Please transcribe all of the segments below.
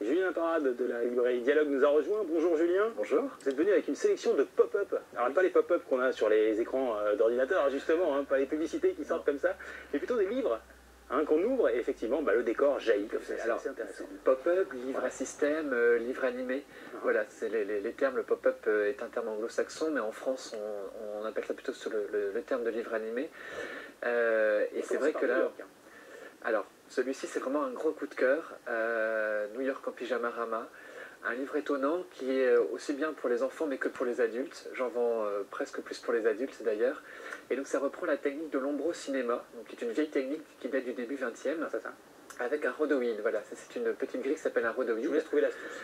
Julien Parade de la librairie Dialogue nous a rejoint. Bonjour Julien. Bonjour. Vous êtes venu avec une sélection de pop-up. Alors pas les pop-up qu'on a sur les écrans d'ordinateur justement, hein, pas les publicités qui sortent comme ça, mais plutôt des livres qu'on ouvre et effectivement le décor jaillit comme ça. Alors c'est intéressant. Pop-up, livre à système, livre animé. Voilà, c'est les termes. Le pop-up est un terme anglo-saxon, mais en France on appelle ça plutôt sur le terme de livre animé. Et c'est vrai que là... Alors, celui-ci, c'est vraiment un gros coup de cœur. New York en pyjamarama. Un livre étonnant qui est aussi bien pour les enfants mais que pour les adultes. J'en vends presque plus pour les adultes d'ailleurs. Et donc ça reprend la technique de l'ombro-cinéma, qui est une vieille technique qui date du début 20e, avec un rhodoïde. Voilà, c'est une petite grille qui s'appelle un rhodoïde. Je vous laisse trouver l'astuce.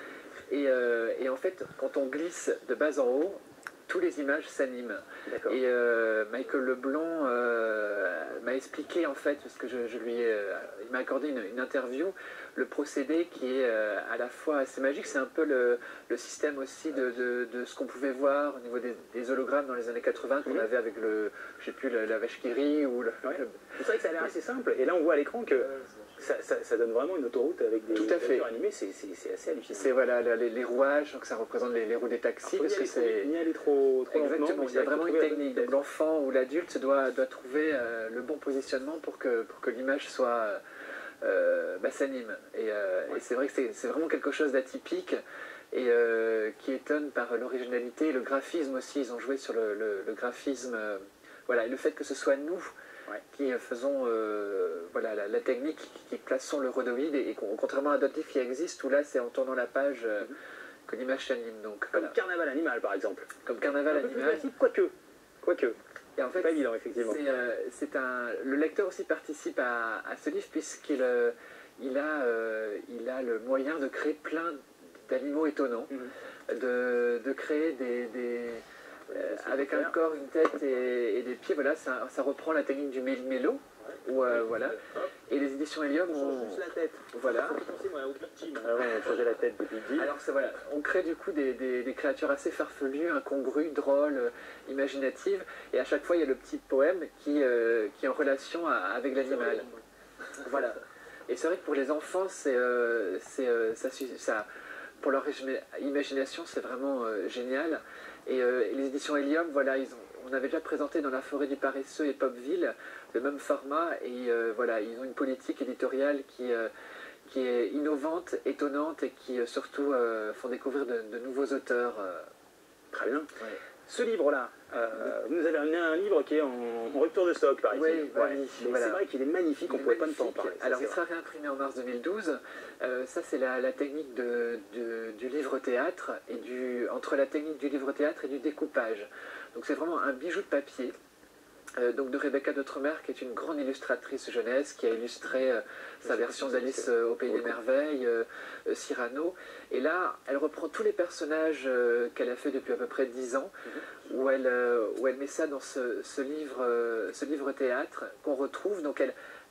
Et en fait, quand on glisse de bas en haut, toutes les images s'animent. Et Michael Leblanc m'a expliqué en fait, parce que il m'a accordé une interview, le procédé qui est à la fois assez magique. C'est un peu le système aussi de ce qu'on pouvait voir au niveau des hologrammes dans les années 80 qu'on avait avec je sais plus, la vache qui rit ou C'est vrai que ça a l'air assez simple. Et là on voit à l'écran que ça donne vraiment une autoroute avec des voitures animées, c'est assez hallucinant. C'est voilà, les rouages, donc ça représente les roues des taxis. Parce que c'est ni aller trop exactement, il y a vraiment une technique. Donc l'enfant ou l'adulte doit trouver le bon positionnement pour que l'image soit s'anime. Et c'est vrai que c'est vraiment quelque chose d'atypique et qui étonne par l'originalité et le graphisme aussi. Ils ont joué sur le graphisme, voilà, et le fait que ce soit nous qui faisons la technique, qui plaçons le rhodoïde, et contrairement à d'autres livres qui existent où là c'est en tournant la page que l'image s'anime. Comme Carnaval animal par exemple. Comme Carnaval animal. Quoique. Et en fait, pas évident effectivement. Le lecteur aussi participe à ce livre puisqu'il a le moyen de créer plein d'animaux étonnants, de créer avec un corps, une tête et des pieds. Voilà, ça reprend la technique du méli-mélo. Voilà. Et les éditions Helium ont... la tête. Voilà. On changeait la tête de Big Deal. Alors voilà, on crée du coup des créatures assez farfelues, incongrues, drôles, imaginatives. Et à chaque fois, il y a le petit poème qui est en relation avec l'animal. Voilà. Et c'est vrai que pour les enfants, pour leur imagination, c'est vraiment génial. Et les éditions Helium, voilà, on avait déjà présenté dans La Forêt du Paresseux et Popville le même format. Et voilà, ils ont une politique éditoriale qui est innovante, étonnante et qui surtout font découvrir de nouveaux auteurs. Très bien. Ouais. Ce livre-là, vous nous avez amené un livre qui est en rupture de stock, par exemple. Oui, voilà. C'est vrai qu'il est magnifique, on ne pouvait pas ne pas en parler. Alors, il sera réimprimé en mars 2012. Ça, c'est la technique du livre-théâtre, et entre la technique du livre-théâtre et du découpage. Donc, c'est vraiment un bijou de papier. Donc de Rebecca d'Outremer, qui est une grande illustratrice jeunesse, qui a illustré sa version d'Alice au Pays des Merveilles, Cyrano. Et là, elle reprend tous les personnages qu'elle a fait depuis à peu près 10 ans, où elle met ça dans ce livre théâtre qu'on retrouve. Donc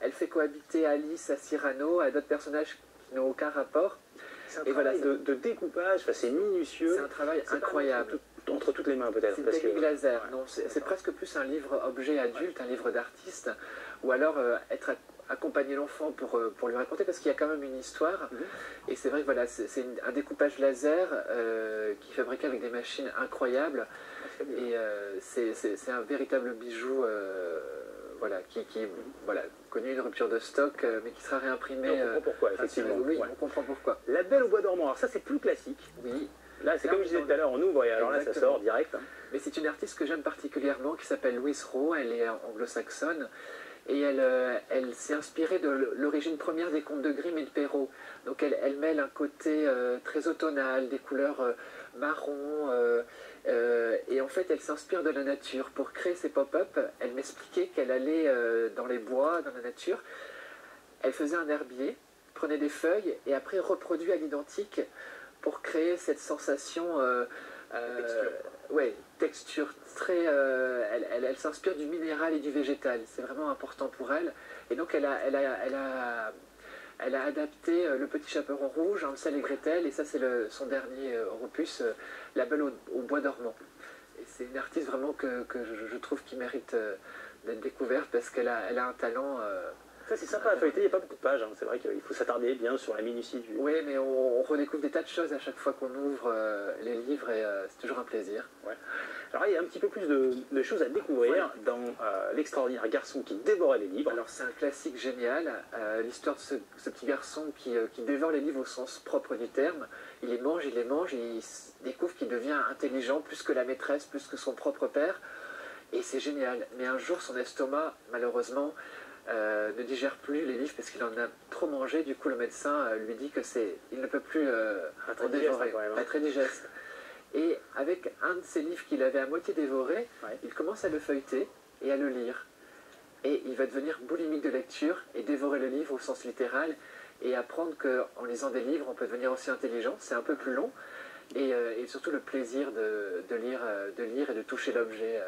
elle fait cohabiter Alice à Cyrano, à d'autres personnages qui n'ont aucun rapport. C'est un travail de découpage, c'est minutieux. C'est un travail incroyable. Entre toutes les mains peut-être. C'est une technique laser. Non, c'est presque plus un livre-objet adulte, un livre d'artiste, ou alors accompagner l'enfant pour lui raconter, parce qu'il y a quand même une histoire. Et c'est vrai que voilà, c'est un découpage laser qui est fabriqué avec des machines incroyables. Et c'est un véritable bijou voilà, qui connu une rupture de stock, mais qui sera réimprimé. On comprend pourquoi, effectivement. Oui, on comprend pourquoi. La Belle au bois dormant, alors ça c'est plus classique. Oui. Là, c'est comme je disais tout à l'heure, on ouvre et alors là, ça sort direct. Mais c'est une artiste que j'aime particulièrement, qui s'appelle Louise Rowe, elle est anglo-saxonne, et elle s'est inspirée de l'origine première des contes de Grimm et de Perrault. Donc elle mêle un côté très automnal, des couleurs marron, et en fait elle s'inspire de la nature. Pour créer ses pop-up, elle m'expliquait qu'elle allait dans les bois, dans la nature, elle faisait un herbier, prenait des feuilles, et après reproduit à l'identique, pour créer cette sensation, texture très... elle s'inspire du minéral et du végétal, c'est vraiment important pour elle. Et donc elle a adapté Le Petit Chaperon Rouge, Hansel et Gretel, et ça c'est son dernier opus, La Belle au bois dormant. Et c'est une artiste vraiment que je trouve qui mérite d'être découverte, parce qu'elle a un talent Ça c'est sympa à feuilleter, il n'y a pas beaucoup de pages, hein. C'est vrai qu'il faut s'attarder bien sur la minutie du... Oui, mais on redécouvre des tas de choses à chaque fois qu'on ouvre les livres et c'est toujours un plaisir. Ouais. Alors il y a un petit peu plus de choses à découvrir dans L'extraordinaire garçon qui dévorait les livres. Alors c'est un classique génial, l'histoire de ce petit garçon qui dévore les livres au sens propre du terme. Il les mange, il découvre qu'il devient intelligent plus que la maîtresse, plus que son propre père. Et c'est génial. Mais un jour, son estomac, malheureusement, ne digère plus les livres parce qu'il en a trop mangé. Du coup, le médecin lui dit que il ne peut plus en dévorer. Pas très digeste. Et avec un de ces livres qu'il avait à moitié dévoré, il commence à le feuilleter et à le lire. Et il va devenir boulimique de lecture et dévorer le livre au sens littéral et apprendre qu'en lisant des livres, on peut devenir aussi intelligent. C'est un peu plus long. Et surtout le plaisir de lire et de toucher l'objet.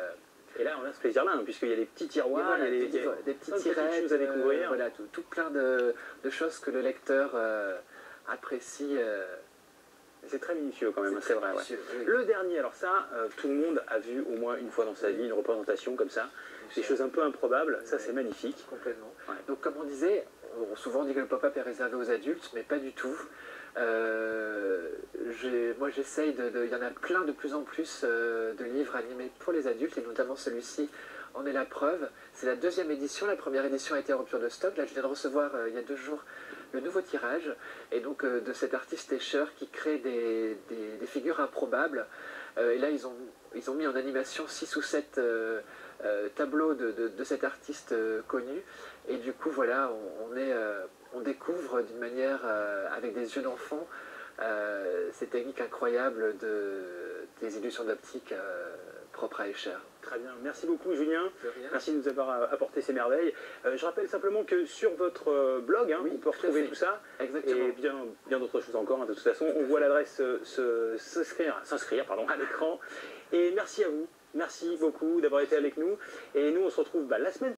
Et là, on a ce plaisir-là, hein, puisqu'il y a des petits tiroirs, voilà, il y a des petites choses à découvrir. voilà, tout plein de choses que le lecteur apprécie. C'est très minutieux quand même, c'est vrai. Minutieux, oui. Le dernier, alors ça, tout le monde a vu au moins une fois dans sa vie une représentation comme ça. Des choses un peu improbables, ça c'est magnifique. Complètement. Donc comme on disait, souvent on dit que le pop-up est réservé aux adultes, mais pas du tout. Moi j'essaye il y en a plein de plus en plus de livres animés pour les adultes, et notamment celui-ci en est la preuve. C'est la deuxième édition, la première édition a été en rupture de stock. Là je viens de recevoir il y a 2 jours le nouveau tirage, et donc de cet artiste Escher qui crée des figures improbables. Et là ils ont mis en animation 6 ou 7 tableaux de cet artiste connu, et du coup voilà, on découvre d'une manière avec des yeux d'enfant ces techniques incroyables des illusions d'optique propres à Escher. Très bien, merci beaucoup Julien, rien. Merci de nous avoir apporté ces merveilles. Je rappelle simplement que sur votre blog, hein, on peut retrouver tout ça, exactement, et bien d'autres choses encore, hein, de toute façon. On voit l'adresse s'inscrire à l'écran. Et merci à vous, merci beaucoup d'avoir été avec nous, et nous on se retrouve la semaine